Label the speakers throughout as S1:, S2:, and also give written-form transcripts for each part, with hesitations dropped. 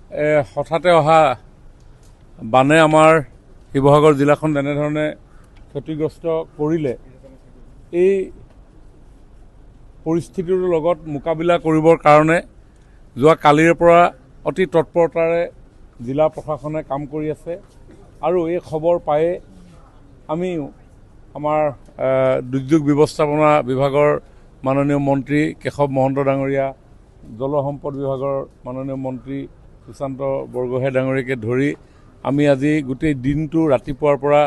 S1: হঠাতে অহা বানে আমাৰ শিৱসাগৰ জিলাখন তেনেধৰণে ক্ষতিগ্ৰস্ত কৰিলে এই পৰিস্থিতিটোৰ লগত মোকাবিলা কৰিবৰ কাৰণে যোৱা কালিৰ পৰা অতি তৎপৰতাৰে জিলা প্ৰশাসনে কাম কৰি আছে আৰু এই খবৰ পায়ে আমিও আমাৰ দুৰ্যোগ ব্যৱস্থাপনা বিভাগৰ মাননীয় মন্ত্ৰী কেশৱ মহন্ত ডাঙৰীয়া, জলসম্পদ বিভাগৰ মাননীয় মন্ত্ৰী সুশান্ত বৰগোহাঁই ডাঙৰীয়াকে ধৰি আমি আজি গোটেই দিনটো ৰাতিপুৱাৰ পৰা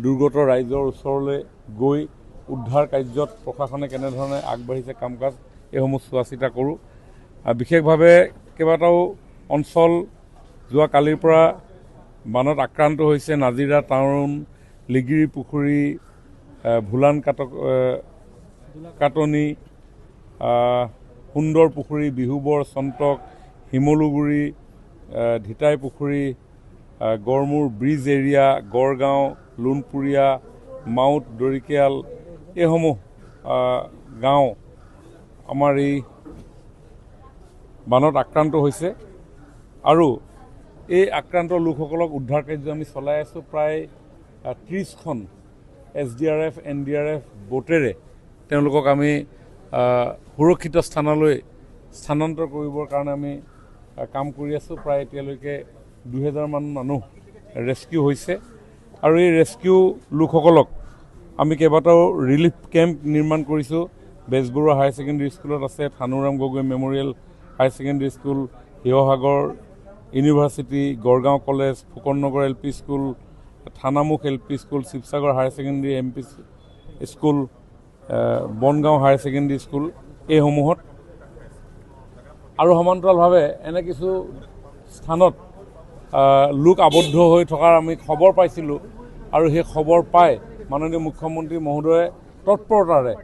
S1: দুৰ্গত ৰাইজৰ ওচৰলৈ গৈ উদ্ধাৰ কাৰ্যত প্ৰশাসনে কেনেধৰণে আগবাঢ়িছে কাম কাজ এইসমূহ চোৱা চিতা কৰোঁ। বিশেষভাৱে কেইবাটাও অঞ্চল যোৱা কালিৰ পৰা বানত আক্ৰান্ত হৈছে। নাজিৰা টাউন, লিগিৰি পুখুৰী, ভোলান কাটনি, সুন্দৰ পুখুৰী, বিহুবৰ, চন্তক, শিমলুগুৰি, ধিতাই পুখুৰী, গড়মূৰ ব্ৰিজ এৰিয়া, গড়গাঁও, লোণপুৰীয়া, মাউত, দৰিকিয়াল এইসমূহ গাঁও আমাৰ এই বানত আক্ৰান্ত হৈছে আৰু এই আক্ৰান্ত লোকসকলক উদ্ধাৰ কাৰ্য আমি চলাই আছোঁ। প্ৰায় 30খন SDRF, NDRF বোটেৰে তেওঁলোকক আমি সুৰক্ষিত স্থানলৈ স্থানান্তৰ কৰিবৰ কাৰণে আমি কাম কৰি আছোঁ। প্ৰায় এতিয়ালৈকে 2000মান মানুহ ৰেস্কিউ হৈছে আৰু এই ৰেস্কিউ লোকসকলক আমি কেইবাটাও ৰিলিফ কেম্প নিৰ্মাণ কৰিছোঁ। বেজবৰুৱা হায়াৰ ছেকেণ্ডেৰী স্কুলত আছে, Thanuram Gogoi memorial higher secondary school, Sivasagar university, Gargaon college, Phukannagar LP school, Thanamukh LP school, Sivasagar higher secondary MP school, Bongaon higher secondary school এইসমূহত আৰু সমান্তৰালভাৱে এনে কিছু স্থানত লোক আবদ্ধ হৈ থকাৰ আমি খবৰ পাইছিলোঁ আৰু সেই খবৰ পাই মাননীয় মুখ্যমন্ত্ৰী মহোদয়ে তৎপৰতাৰে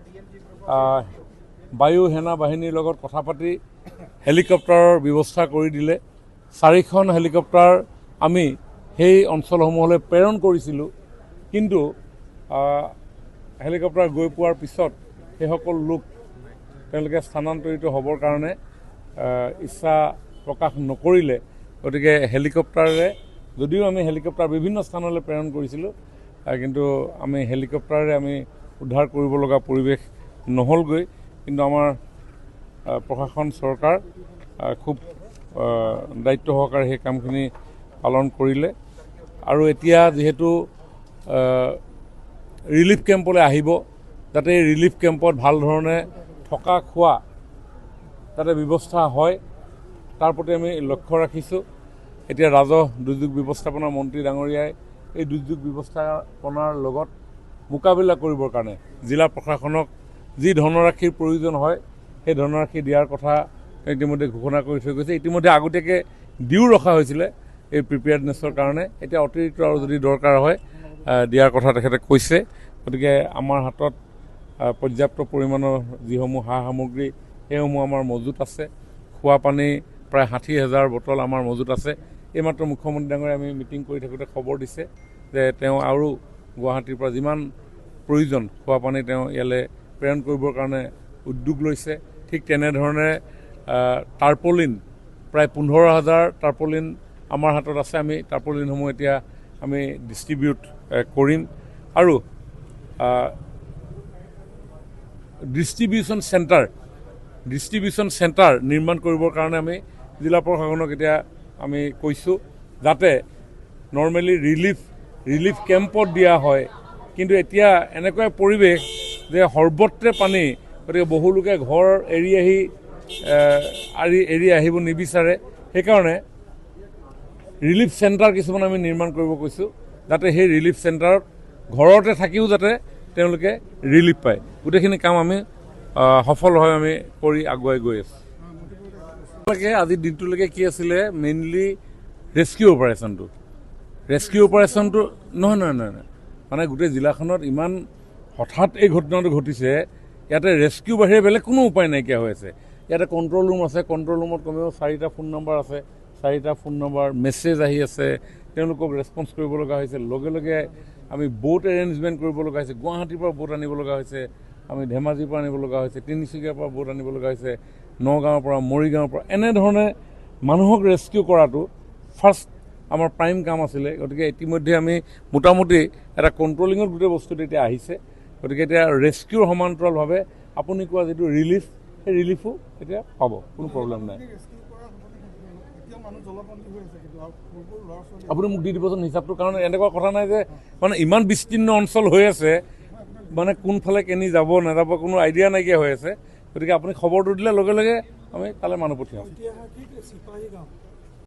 S1: বায়ু সেনা বাহিনীৰ লগত কথা পাতি হেলিকপ্টাৰৰ ব্যৱস্থা কৰি দিলে। 4খন হেলিকপ্টাৰ আমি সেই অঞ্চলসমূহলৈ প্ৰেৰণ কৰিছিলোঁ, কিন্তু হেলিকপ্টাৰ গৈ পোৱাৰ পিছত সেইসকল লোক তেওঁলোকে স্থানান্তৰিত হ'বৰ কাৰণে ইচ্ছা প্ৰকাশ নকৰিলে। গতিকে হেলিকপ্টাৰেৰে যদিও আমি হেলিকপ্টাৰ বিভিন্ন স্থানলৈ প্ৰেৰণ কৰিছিলোঁ, কিন্তু আমি হেলিকপ্টাৰেৰে আমি উদ্ধাৰ কৰিব লগা পৰিৱেশ নহ'লগৈ। কিন্তু আমাৰ প্ৰশাসন চৰকাৰ খুব দায়িত্ব সহকাৰে সেই কামখিনি পালন কৰিলে আৰু এতিয়া যিহেতু ৰিলিফ কেম্পলৈ আহিব, যাতে এই ৰিলিফ কেম্পত ভাল ধৰণে থকা খোৱা যাতে ব্যৱস্থা হয় তাৰ প্ৰতি আমি লক্ষ্য ৰাখিছোঁ। এতিয়া ৰাজহ দুৰ্যোগ ব্যৱস্থাপনা মন্ত্ৰী ডাঙৰীয়াই এই দুৰ্যোগ ব্যৱস্থাপনাৰ লগত মোকাবিলা কৰিবৰ কাৰণে জিলা প্ৰশাসনক যি ধনৰাশিৰ প্ৰয়োজন হয় সেই ধনৰাশি দিয়াৰ কথা ইতিমধ্যে ঘোষণা কৰি থৈ গৈছে। ইতিমধ্যে আগতীয়াকৈ দিও ৰখা হৈছিলে এই প্ৰিপেয়াৰ্ডনেছৰ কাৰণে। এতিয়া অতিৰিক্ত আৰু যদি দৰকাৰ হয় দিয়াৰ কথা তেখেতে কৈছে। গতিকে আমাৰ হাতত পৰ্যাপ্ত পৰিমাণৰ যিসমূহ সা সামগ্ৰী সেইসমূহ আমাৰ মজুত আছে। খোৱা পানী প্ৰায় 60,000 বটল আমাৰ মজুত আছে। এইমাত্ৰ মুখ্যমন্ত্ৰী ডাঙৰীয়াই আমি মিটিং কৰি থাকোঁতে খবৰ দিছে যে তেওঁ আৰু গুৱাহাটীৰ পৰা যিমান প্ৰয়োজন খোৱা পানী তেওঁ ইয়ালৈ প্ৰেৰণ কৰিবৰ কাৰণে উদ্যোগ লৈছে। ঠিক তেনেধৰণে টাৰ্পলিন প্ৰায় 15,000 টাৰ্পলিন আমাৰ হাতত আছে। আমি টাৰ্পলিনসমূহ এতিয়া আমি ডিষ্ট্ৰিবিউট কৰিম আৰু ডিষ্ট্ৰিবিউশ্যন চেণ্টাৰ নিৰ্মাণ কৰিবৰ কাৰণে আমি জিলা প্ৰশাসনক এতিয়া আমি কৈছোঁ যাতে নৰ্মেলি ৰিলিফ কেম্পত দিয়া হয়। কিন্তু এতিয়া এনেকুৱা পৰিৱেশ যে সৰ্বত্ৰে পানী, গতিকে বহু লোকে ঘৰ এৰি আহিব নিবিচাৰে। সেইকাৰণে ৰিলিফ চেণ্টাৰ কিছুমান আমি নিৰ্মাণ কৰিব কৈছোঁ, যাতে সেই ৰিলিফ চেণ্টাৰত ঘৰতে থাকিও যাতে তেওঁলোকে ৰিলিফ পায়। গোটেইখিনি কাম আমি সফলভাৱে আমি কৰি আগুৱাই গৈ আছোঁ। আজিৰ দিনটোলৈকে কি আছিলে, মেইনলি ৰেস্কিউ অপাৰেশ্যনটো নহয়, মানে গোটেই জিলাখনত ইমান হঠাৎ এই ঘটনাটো ঘটিছে। ইয়াতে ৰেস্কিউ বাহিৰে বেলেগ কোনো উপায় নাইকিয়া হৈ আছে। ইয়াতে কণ্ট্ৰল ৰুম আছে, কণ্ট্ৰল ৰুমত কমেও 4টা ফোন নম্বৰ আছে, 4টা ফোন নম্বৰ মেছেজ আহি আছে, তেওঁলোকক ৰেছপন্স কৰিব লগা হৈছে। লগে লগে আমি বোট এৰেঞ্জমেণ্ট কৰিব লগা হৈছে। গুৱাহাটীৰ পৰা বোট আনিব লগা হৈছে, আমি ধেমাজিৰ পৰা আনিব লগা হৈছে, তিনিচুকীয়াৰ পৰা বোট আনিব লগা হৈছে, নগাঁৱৰ পৰা, মৰিগাঁৱৰ পৰা, এনেধৰণে মানুহক ৰেস্কিউ কৰাটো ফাৰ্ষ্ট আমাৰ প্ৰাইম কাম আছিলে। গতিকে ইতিমধ্যে আমি মোটামুটি এটা কণ্ট্ৰলিঙত গোটেই বস্তুটো এতিয়া আহিছে। গতিকে এতিয়া ৰেস্কিউৰ সমান্তৰালভাৱে আপুনি কোৱা যিটো ৰিলিফ, সেই ৰিলিফো এতিয়া পাব, কোনো প্ৰব্লেম নাই। আপুনি মোক দি দিবচোন হিচাপটো, কাৰণ এনেকুৱা কথা নাই যে মানে ইমান বিস্তীৰ্ণ অঞ্চল হৈ আছে, মানে কোনফালে কেনি যাব নাযাব কোনো আইডিয়া নাইকিয়া হৈ আছে। গতিকে আপুনি খবৰটো দিলে লগে লগে আমি তালৈ মানুহ পঠিয়াম।